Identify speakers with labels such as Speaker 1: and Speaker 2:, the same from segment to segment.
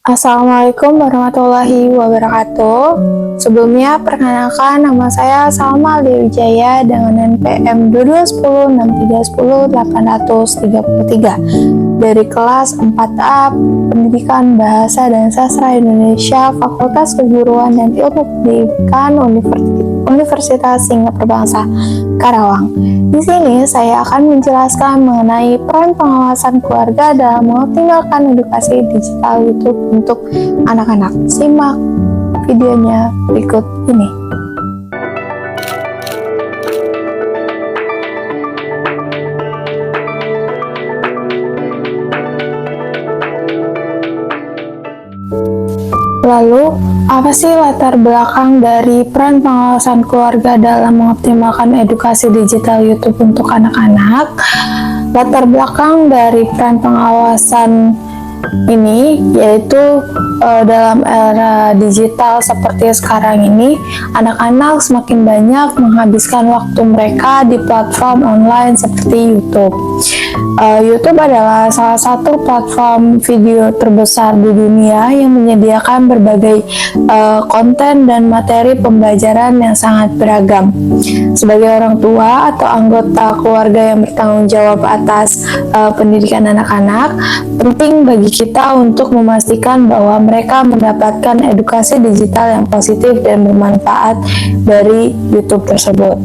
Speaker 1: Assalamualaikum warahmatullahi wabarakatuh. Sebelumnya, perkenalkan nama saya Salma Wijaya dengan NPM 22106310 dari kelas 4A Pendidikan Bahasa dan Sastra Indonesia Fakultas Keguruan dan Ilmu Pendidikan Universitas Singapura Bangsa Karawang. Di sini saya akan menjelaskan mengenai peran pengawasan keluarga dalam mengoptimalkan edukasi digital YouTube untuk anak-anak. Simak videonya berikut ini. Lalu, apa sih latar belakang dari peran pengawasan keluarga dalam mengoptimalkan edukasi digital YouTube untuk anak-anak? Latar belakang dari peran pengawasan ini yaitu dalam era digital seperti sekarang ini, anak-anak semakin banyak menghabiskan waktu mereka di platform online seperti YouTube. YouTube adalah salah satu platform video terbesar di dunia yang menyediakan berbagai konten dan materi pembelajaran yang sangat beragam. Sebagai orang tua atau anggota keluarga yang bertanggung jawab atas pendidikan anak-anak, penting bagi kita untuk memastikan bahwa mereka mendapatkan edukasi digital yang positif dan bermanfaat dari YouTube tersebut.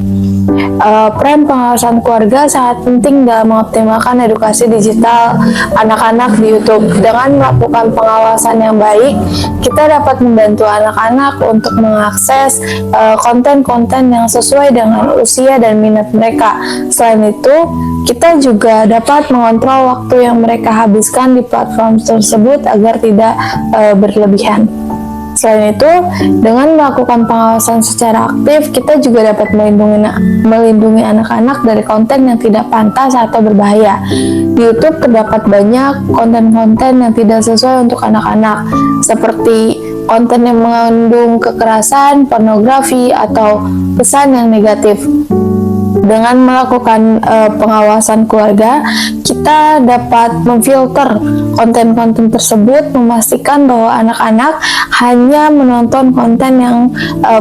Speaker 1: Peran pengawasan keluarga sangat penting dalam mengoptimalkan edukasi digital anak-anak di YouTube. Dengan melakukan pengawasan yang baik, kita dapat membantu anak-anak untuk mengakses konten-konten yang sesuai dengan usia dan minat mereka. Selain itu, kita juga dapat mengontrol waktu yang mereka habiskan di platform tersebut agar tidak berlebihan. Selain itu, dengan melakukan pengawasan secara aktif, kita juga dapat melindungi anak-anak dari konten yang tidak pantas atau berbahaya. Di YouTube terdapat banyak konten-konten yang tidak sesuai untuk anak-anak, seperti konten yang mengandung kekerasan, pornografi, atau pesan yang negatif. Dengan melakukan pengawasan keluarga, kita dapat memfilter konten-konten tersebut, memastikan bahwa anak-anak hanya menonton konten yang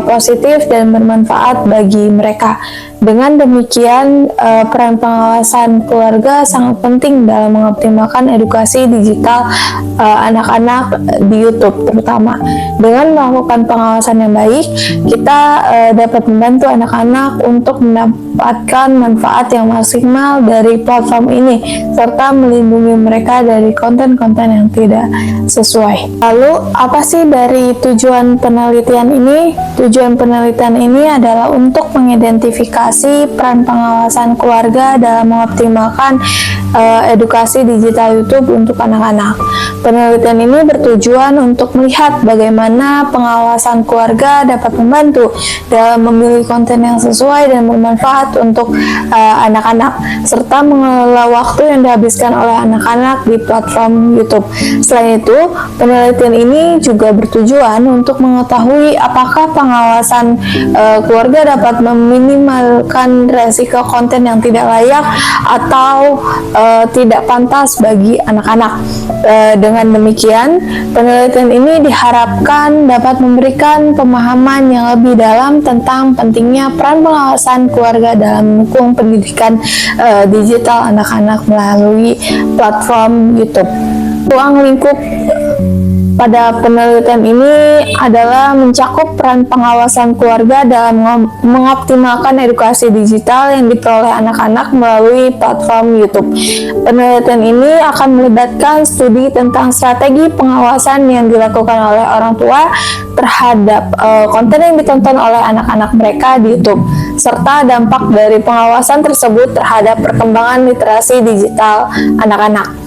Speaker 1: positif dan bermanfaat bagi mereka. Dengan demikian, peran pengawasan keluarga sangat penting dalam mengoptimalkan edukasi digital anak-anak di YouTube terutama. Dengan melakukan pengawasan yang baik, kita dapat membantu anak-anak untuk mendapatkan manfaat yang maksimal dari platform ini, serta melindungi mereka dari konten-konten yang tidak sesuai. Lalu, apa sih dari tujuan penelitian ini? Tujuan penelitian ini adalah untuk mengidentifikasi peran pengawasan keluarga dalam mengoptimalkan edukasi digital YouTube untuk anak-anak. Penelitian ini bertujuan untuk melihat bagaimana pengawasan keluarga dapat membantu dalam memilih konten yang sesuai dan bermanfaat untuk anak-anak, serta mengelola waktu yang dihabiskan oleh anak-anak di platform YouTube. Selain itu, penelitian ini juga bertujuan untuk mengetahui apakah pengawasan keluarga dapat meminimalkan resiko konten yang tidak layak atau tidak pantas bagi anak-anak. Dengan demikian, penelitian ini diharapkan dapat memberikan pemahaman yang lebih dalam tentang pentingnya peran pengawasan keluarga dalam mendukung pendidikan digital anak-anak melalui platform YouTube. Ruang lingkup pada penelitian ini adalah mencakup peran pengawasan keluarga dalam mengoptimalkan edukasi digital yang diperoleh anak-anak melalui platform YouTube. Penelitian ini akan melibatkan studi tentang strategi pengawasan yang dilakukan oleh orang tua terhadap konten yang ditonton oleh anak-anak mereka di YouTube, serta dampak dari pengawasan tersebut terhadap perkembangan literasi digital anak-anak.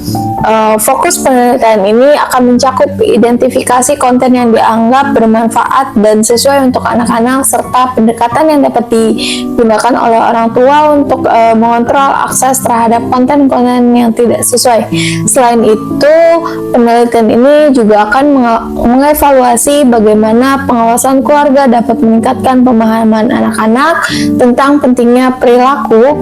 Speaker 1: Fokus penelitian ini akan mencakup identifikasi konten yang dianggap bermanfaat dan sesuai untuk anak-anak, serta pendekatan yang dapat digunakan oleh orang tua untuk mengontrol akses terhadap konten-konten yang tidak sesuai. Selain itu, penelitian ini juga akan mengevaluasi bagaimana pengawasan keluarga dapat meningkatkan pemahaman anak-anak tentang pentingnya perilaku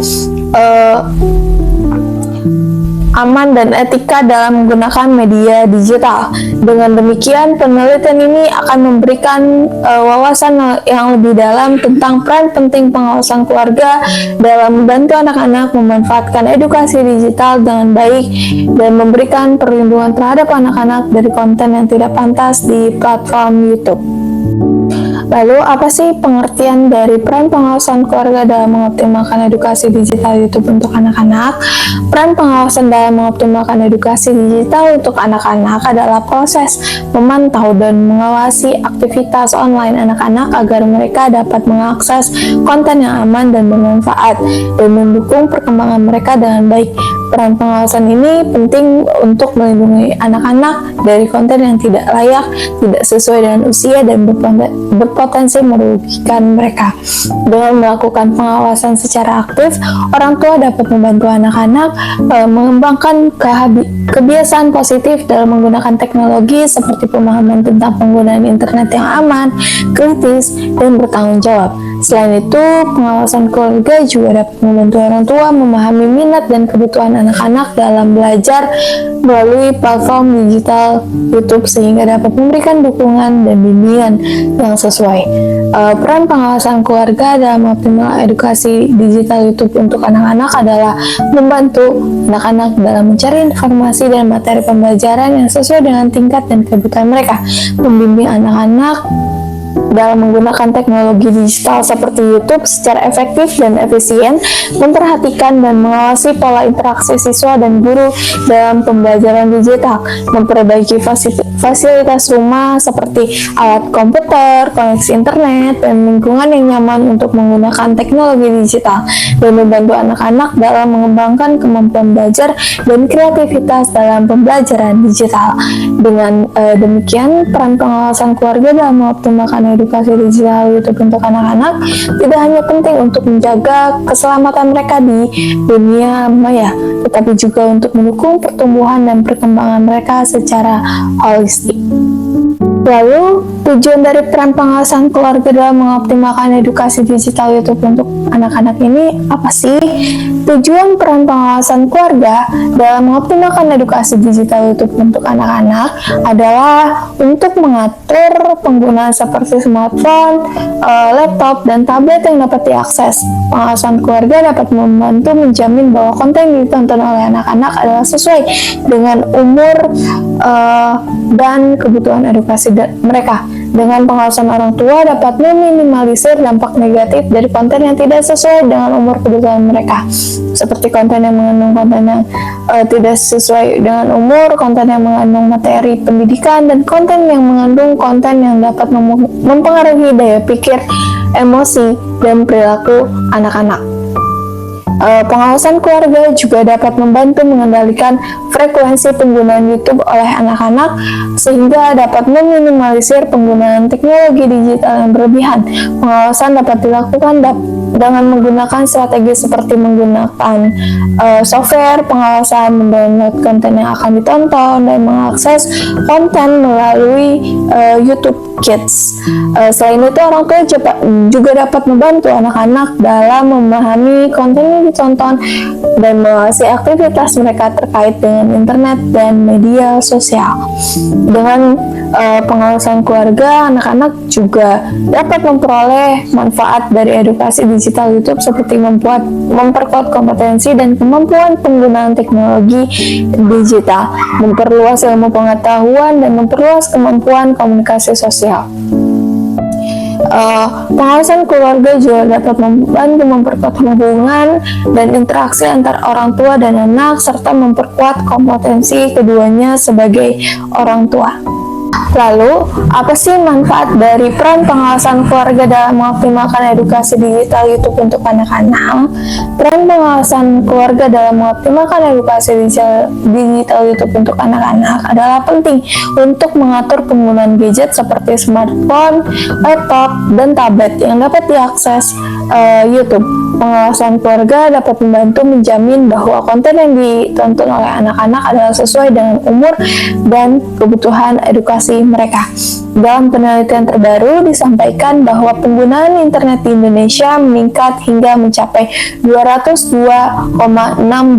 Speaker 1: aman dan etika dalam menggunakan media digital. Dengan demikian, penelitian ini akan memberikan wawasan yang lebih dalam tentang peran penting pengawasan keluarga dalam membantu anak-anak memanfaatkan edukasi digital dengan baik dan memberikan perlindungan terhadap anak-anak dari konten yang tidak pantas di platform YouTube. Lalu, apa sih pengertian dari peran pengawasan keluarga dalam mengoptimalkan edukasi digital YouTube untuk anak-anak? Peran pengawasan dalam mengoptimalkan edukasi digital untuk anak-anak adalah proses memantau dan mengawasi aktivitas online anak-anak agar mereka dapat mengakses konten yang aman dan bermanfaat dan mendukung perkembangan mereka dengan baik. Peran pengawasan ini penting untuk melindungi anak-anak dari konten yang tidak layak, tidak sesuai dengan usia, dan berpotensi merugikan mereka. Dengan melakukan pengawasan secara aktif, orang tua dapat membantu anak-anak mengembangkan kebiasaan positif dalam menggunakan teknologi seperti pemahaman tentang penggunaan internet yang aman, kritis, dan bertanggung jawab. Selain itu, pengawasan keluarga juga dapat membantu orang tua memahami minat dan kebutuhan anak-anak dalam belajar melalui platform digital YouTube sehingga dapat memberikan dukungan dan bimbingan yang sesuai. Peran pengawasan keluarga dalam optimal edukasi digital YouTube untuk anak-anak adalah membantu anak-anak dalam mencari informasi dan materi pembelajaran yang sesuai dengan tingkat dan kebutuhan mereka, membimbing anak-anak dalam menggunakan teknologi digital seperti YouTube secara efektif dan efisien, memperhatikan dan mengawasi pola interaksi siswa dan guru dalam pembelajaran digital, memperbaiki fasilitas rumah seperti alat komputer, koneksi internet, dan lingkungan yang nyaman untuk menggunakan teknologi digital, dan membantu anak-anak dalam mengembangkan kemampuan belajar dan kreativitas dalam pembelajaran digital. Dengan demikian, peran pengawasan keluarga dalam mengoptimalkan edukasi digital YouTube untuk anak-anak tidak hanya penting untuk menjaga keselamatan mereka di dunia maya, tetapi juga untuk mendukung pertumbuhan dan perkembangan mereka secara holistik. Lalu, tujuan dari peran pengawasan keluarga dalam mengoptimalkan edukasi digital YouTube untuk anak-anak ini apa sih? Tujuan peran pengawasan keluarga dalam mengoptimalkan edukasi digital YouTube untuk anak-anak adalah untuk mengatur penggunaan seperti smartphone, laptop, dan tablet yang dapat diakses. Pengawasan keluarga dapat membantu menjamin bahwa konten yang ditonton oleh anak-anak adalah sesuai dengan umur dan kebutuhan edukasi mereka. Dengan pengawasan orang tua dapat meminimalisir dampak negatif dari konten yang tidak sesuai dengan umur kebutuhan mereka, seperti konten yang mengandung konten yang tidak sesuai dengan umur, konten yang mengandung materi pendidikan, dan konten yang mengandung konten yang dapat mempengaruhi daya pikir, emosi, dan perilaku anak-anak. Pengawasan keluarga juga dapat membantu mengendalikan frekuensi penggunaan YouTube oleh anak-anak sehingga dapat meminimalisir penggunaan teknologi digital yang berlebihan. Pengawasan dapat dilakukan dengan menggunakan strategi seperti menggunakan software pengawasan, mendownload konten yang akan ditonton, dan mengakses konten melalui YouTube Kids. Selain itu, orang tua juga dapat membantu anak-anak dalam memahami konten yang ditonton dan mengawasi aktivitas mereka terkait dengan internet dan media sosial. Dengan pengawasan keluarga, anak-anak juga dapat memperoleh manfaat dari edukasi digital YouTube seperti memperkuat kompetensi dan kemampuan penggunaan teknologi digital, memperluas ilmu pengetahuan, dan memperluas kemampuan komunikasi sosial. Pengawasan keluarga juga dapat membantu memperkuat hubungan dan interaksi antar orang tua dan anak, serta memperkuat kompetensi keduanya sebagai orang tua. Lalu, apa sih manfaat dari peran pengawasan keluarga dalam mengoptimalkan edukasi digital YouTube untuk anak-anak? Peran pengawasan keluarga dalam mengoptimalkan edukasi digital YouTube untuk anak-anak adalah penting untuk mengatur penggunaan gadget seperti smartphone, laptop, dan tablet yang dapat diakses YouTube. Pengawasan keluarga dapat membantu menjamin bahwa konten yang ditonton oleh anak-anak adalah sesuai dengan umur dan kebutuhan edukasi mereka. Dalam penelitian terbaru disampaikan bahwa penggunaan internet di Indonesia meningkat hingga mencapai 202,6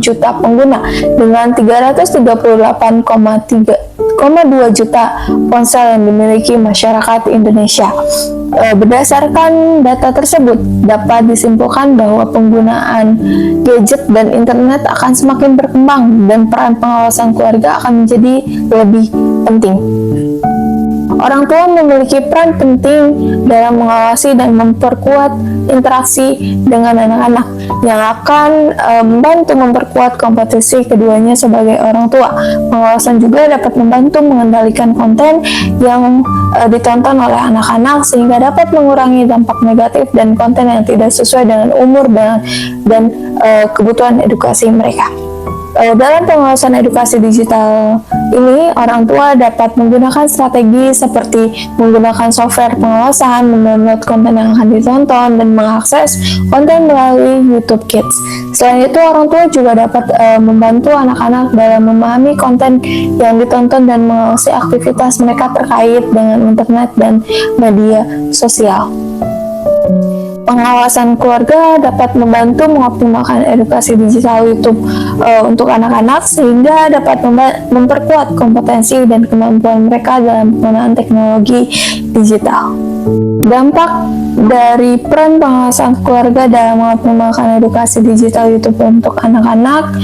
Speaker 1: juta pengguna dengan 338,2 juta ponsel yang dimiliki masyarakat Indonesia. Berdasarkan data tersebut, dapat disimpulkan bahwa penggunaan gadget dan internet akan semakin berkembang dan peran pengawasan keluarga akan menjadi lebih penting. Orang tua memiliki peran penting dalam mengawasi dan memperkuat interaksi dengan anak-anak yang akan membantu memperkuat kompetisi keduanya sebagai orang tua. Pengawasan juga dapat membantu mengendalikan konten yang ditonton oleh anak-anak sehingga dapat mengurangi dampak negatif dan konten yang tidak sesuai dengan umur dan kebutuhan edukasi mereka. Dalam pengawasan edukasi digital ini, orang tua dapat menggunakan strategi seperti menggunakan software pengawasan, mendownload konten yang akan ditonton, dan mengakses konten melalui YouTube Kids. Selain itu, orang tua juga dapat membantu anak-anak dalam memahami konten yang ditonton dan mengawasi aktivitas mereka terkait dengan internet dan media sosial. Pengawasan keluarga dapat membantu mengoptimalkan edukasi digital YouTube untuk anak-anak sehingga dapat memperkuat kompetensi dan kemampuan mereka dalam penggunaan teknologi digital. Dampak dari peran pengawasan keluarga dalam mengoptimalkan edukasi digital YouTube untuk anak-anak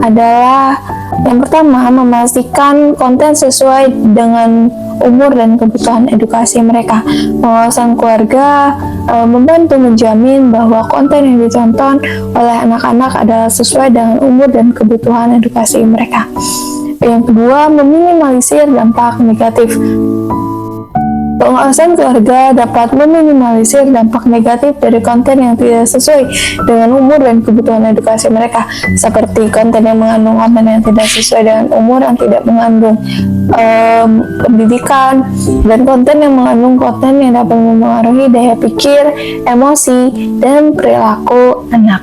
Speaker 1: adalah yang pertama, memastikan konten sesuai dengan umur dan kebutuhan edukasi mereka. Pengawasan keluarga membantu menjamin bahwa konten yang ditonton oleh anak-anak adalah sesuai dengan umur dan kebutuhan edukasi mereka. Yang kedua, meminimalisir dampak negatif. Pengawasan keluarga dapat meminimalisir dampak negatif dari konten yang tidak sesuai dengan umur dan kebutuhan edukasi mereka, seperti konten yang mengandung konten yang tidak sesuai dengan umur, yang tidak mengandung pendidikan, dan konten yang mengandung konten yang dapat mempengaruhi daya pikir, emosi, dan perilaku anak.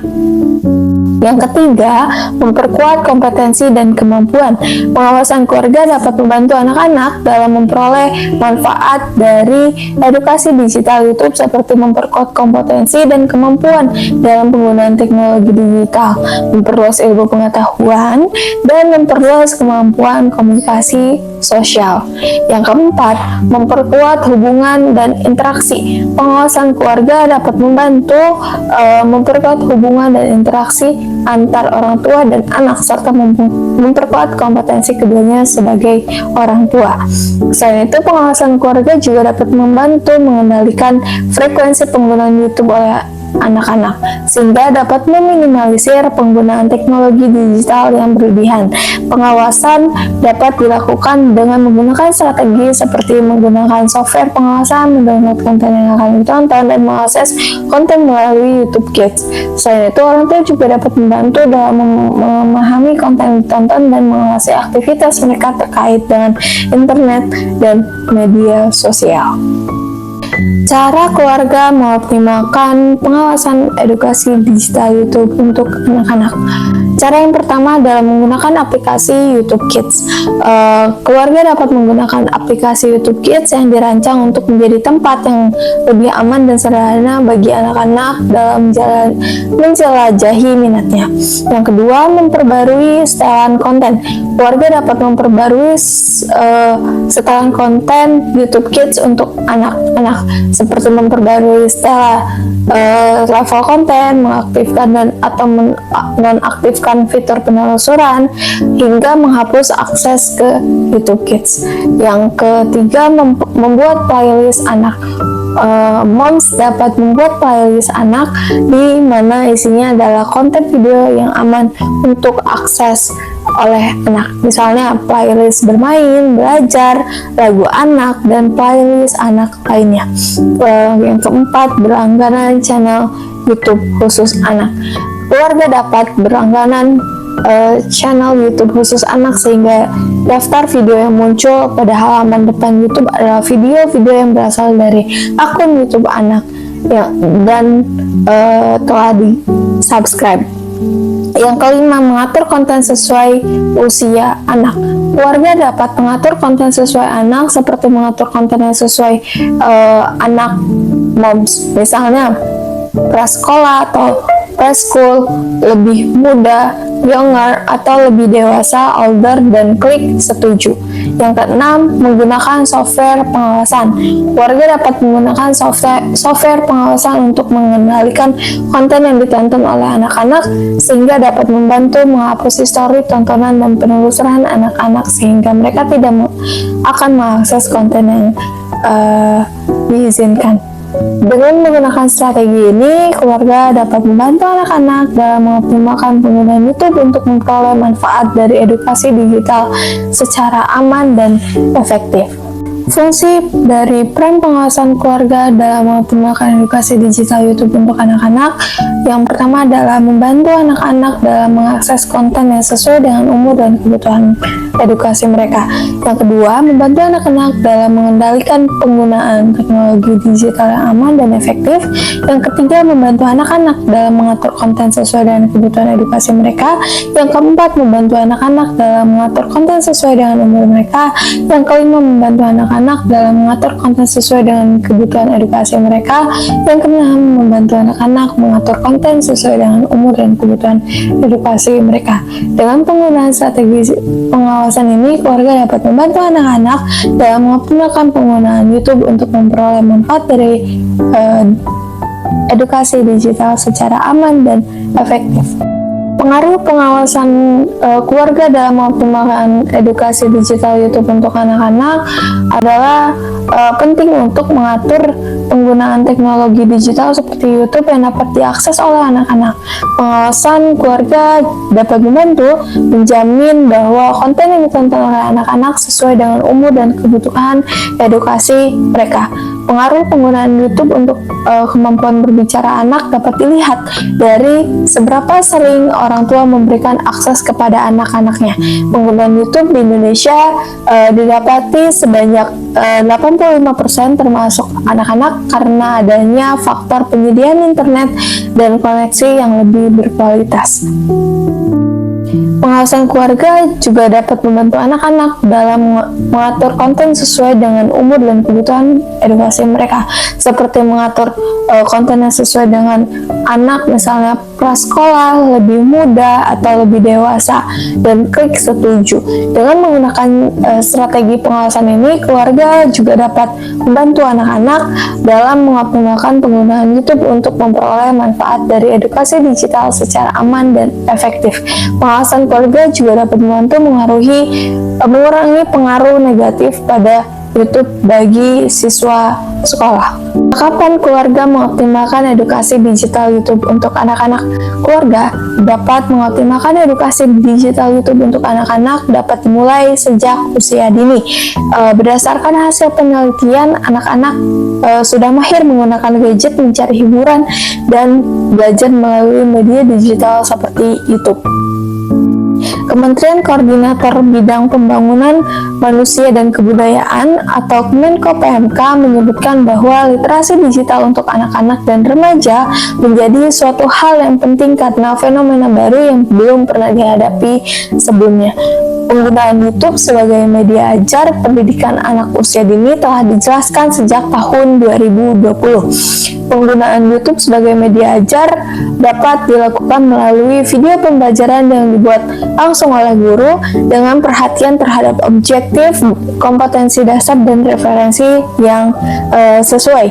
Speaker 1: Yang ketiga, memperkuat kompetensi dan kemampuan. Pengawasan keluarga dapat membantu anak-anak dalam memperoleh manfaat dari edukasi digital YouTube seperti memperkuat kompetensi dan kemampuan dalam penggunaan teknologi digital, memperluas ilmu pengetahuan, dan memperluas kemampuan komunikasi sosial. Yang keempat, memperkuat hubungan dan interaksi. Pengawasan keluarga dapat membantu memperkuat hubungan dan interaksi antar orang tua dan anak serta memperkuat kompetensi keduanya sebagai orang tua. Selain itu, pengawasan keluarga juga dapat membantu mengendalikan frekuensi penggunaan YouTube oleh anak-anak sehingga dapat meminimalisir penggunaan teknologi digital yang berlebihan. Pengawasan dapat dilakukan dengan menggunakan strategi seperti menggunakan software pengawasan, mendownload konten yang akan ditonton, dan mengakses konten melalui YouTube Kids. Selain itu, orang tua juga dapat membantu dalam memahami konten yang ditonton dan mengawasi aktivitas mereka terkait dengan internet dan media sosial. Cara keluarga mengoptimalkan pengawasan edukasi digital YouTube untuk anak-anak. Cara yang pertama adalah menggunakan aplikasi YouTube Kids. Keluarga dapat menggunakan aplikasi YouTube Kids yang dirancang untuk menjadi tempat yang lebih aman dan sederhana bagi anak-anak dalam menjelajahi minatnya. Yang kedua, memperbarui setelan konten. Keluarga dapat memperbarui setelan konten YouTube Kids untuk anak-anak, seperti memperbarui level konten, mengaktifkan atau menonaktifkan fitur penelusuran, hingga menghapus akses ke YouTube Kids. Yang ketiga, membuat playlist anak. Moms dapat membuat playlist anak di mana isinya adalah konten video yang aman untuk akses oleh anak. Misalnya playlist bermain, belajar, lagu anak, dan playlist anak lainnya. Yang keempat, berlangganan channel YouTube khusus anak. Keluarga dapat berlangganan channel YouTube khusus anak sehingga daftar video yang muncul pada halaman depan YouTube adalah video-video yang berasal dari akun YouTube anak dan telah di subscribe. Yang kelima, mengatur konten sesuai usia anak. Keluarga dapat mengatur konten sesuai anak seperti mengatur konten yang sesuai anak moms, misalnya prasekolah atau preschool, lebih muda, younger, atau lebih dewasa, older, dan klik setuju. Yang keenam, menggunakan software pengawasan. Keluarga dapat menggunakan software pengawasan untuk mengendalikan konten yang ditonton oleh anak-anak sehingga dapat membantu menghapus histori tontonan dan penelusuran anak-anak sehingga mereka tidak akan mengakses konten yang diizinkan. Dengan menggunakan strategi ini, keluarga dapat membantu anak-anak dalam mengoptimalkan penggunaan YouTube untuk memperoleh manfaat dari edukasi digital secara aman dan efektif. Fungsi dari peran pengawasan keluarga dalam mengoptimalkan edukasi digital YouTube untuk anak-anak, yang pertama adalah membantu anak-anak dalam mengakses konten yang sesuai dengan umur dan kebutuhan edukasi mereka. Yang kedua, membantu anak-anak dalam mengendalikan penggunaan teknologi digital yang aman dan efektif. Yang ketiga, membantu anak-anak dalam mengatur konten sesuai dengan kebutuhan edukasi mereka. Yang keempat, membantu anak-anak dalam mengatur konten sesuai dengan umur mereka. Yang kelima, membantu anak-anak dalam mengatur konten sesuai dengan kebutuhan edukasi mereka. Yang keenam, membantu anak-anak mengatur konten sesuai dengan umur dan kebutuhan edukasi mereka. Dengan penggunaan strategi pengawasan ini, keluarga dapat membantu anak-anak dalam mengoptimalkan penggunaan YouTube untuk memperoleh manfaat dari edukasi digital secara aman dan efektif. Pengaruh pengawasan keluarga dalam mengoptimalkan edukasi digital YouTube untuk anak-anak adalah penting untuk mengatur penggunaan teknologi digital seperti YouTube yang dapat diakses oleh anak-anak. Pengawasan keluarga dapat membantu menjamin bahwa konten yang ditonton oleh anak-anak sesuai dengan umur dan kebutuhan edukasi mereka. Pengaruh penggunaan YouTube untuk kemampuan berbicara anak dapat dilihat dari seberapa sering orang tua memberikan akses kepada anak-anaknya. Penggunaan YouTube di Indonesia didapati sebanyak 85% termasuk anak-anak karena adanya faktor penyediaan internet dan koneksi yang lebih berkualitas. Pengawasan keluarga juga dapat membantu anak-anak dalam mengatur konten sesuai dengan umur dan kebutuhan edukasi mereka, seperti mengatur konten yang sesuai dengan anak, misalnya prasekolah, lebih muda, atau lebih dewasa, dan klik setuju. Dengan menggunakan strategi pengawasan ini, keluarga juga dapat membantu anak-anak dalam mengoptimalkan penggunaan YouTube untuk memperoleh manfaat dari edukasi digital secara aman dan efektif. Pengawasan keluarga juga dapat membantu mengurangi pengaruh negatif pada YouTube bagi siswa sekolah. Kapan keluarga mengoptimalkan edukasi digital YouTube untuk anak-anak? Keluarga dapat mengoptimalkan edukasi digital YouTube untuk anak-anak dapat dimulai sejak usia dini. Berdasarkan hasil penelitian, anak-anak sudah mahir menggunakan gadget mencari hiburan dan belajar melalui media digital seperti YouTube. Kementerian Koordinator Bidang Pembangunan Manusia dan Kebudayaan atau Kemenko PMK menyebutkan bahwa literasi digital untuk anak-anak dan remaja menjadi suatu hal yang penting karena fenomena baru yang belum pernah dihadapi sebelumnya. Penggunaan YouTube sebagai media ajar pendidikan anak usia dini telah dijelaskan sejak tahun 2020. Penggunaan YouTube sebagai media ajar dapat dilakukan melalui video pembelajaran yang dibuat langsung oleh guru dengan perhatian terhadap objektif, kompetensi dasar, dan referensi yang sesuai.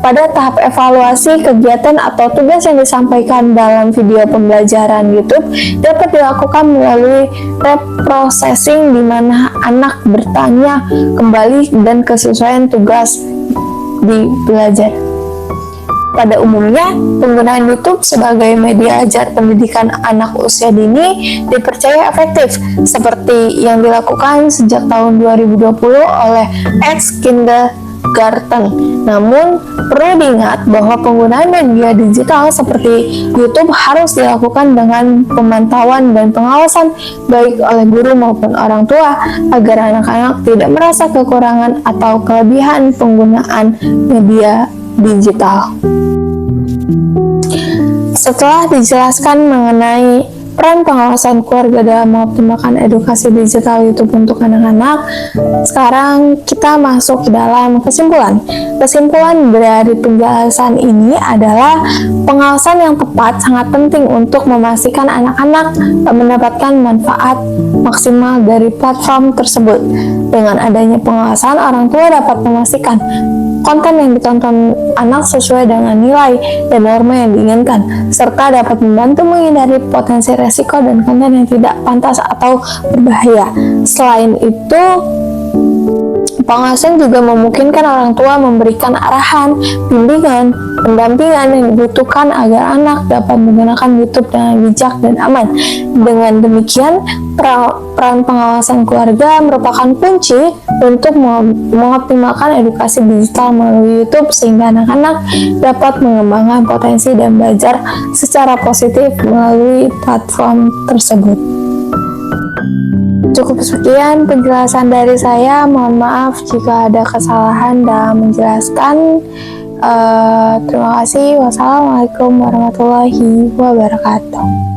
Speaker 1: Pada tahap evaluasi, kegiatan atau tugas yang disampaikan dalam video pembelajaran YouTube dapat dilakukan melalui reprocessing di mana anak bertanya kembali dan kesesuaian tugas dipelajari. Pada umumnya, penggunaan YouTube sebagai media ajar pendidikan anak usia dini dipercaya efektif, seperti yang dilakukan sejak tahun 2020 oleh Kindergarten. Namun, perlu diingat bahwa penggunaan media digital seperti YouTube harus dilakukan dengan pemantauan dan pengawasan baik oleh guru maupun orang tua agar anak-anak tidak merasa kekurangan atau kelebihan penggunaan media digital. Setelah dijelaskan mengenai peran pengawasan keluarga dalam mengoptimalkan edukasi digital YouTube untuk anak-anak. Sekarang kita masuk ke dalam kesimpulan. Kesimpulan dari penjelasan ini adalah pengawasan yang tepat sangat penting untuk memastikan anak-anak mendapatkan manfaat maksimal dari platform tersebut. Dengan adanya pengawasan, orang tua dapat memastikan konten yang ditonton anak sesuai dengan nilai dan norma yang diinginkan, serta dapat membantu menghindari potensi resiko dan konten yang tidak pantas atau berbahaya. Selain itu, pengawasan juga memungkinkan orang tua memberikan arahan, bimbingan, pendampingan yang dibutuhkan agar anak dapat menggunakan YouTube dengan bijak dan aman. Dengan demikian, peran pengawasan keluarga merupakan kunci untuk mengoptimalkan edukasi digital melalui YouTube sehingga anak-anak dapat mengembangkan potensi dan belajar secara positif melalui platform tersebut. Cukup sekian penjelasan dari saya. Mohon maaf jika ada kesalahan dalam menjelaskan. Terima kasih. Wassalamualaikum warahmatullahi wabarakatuh.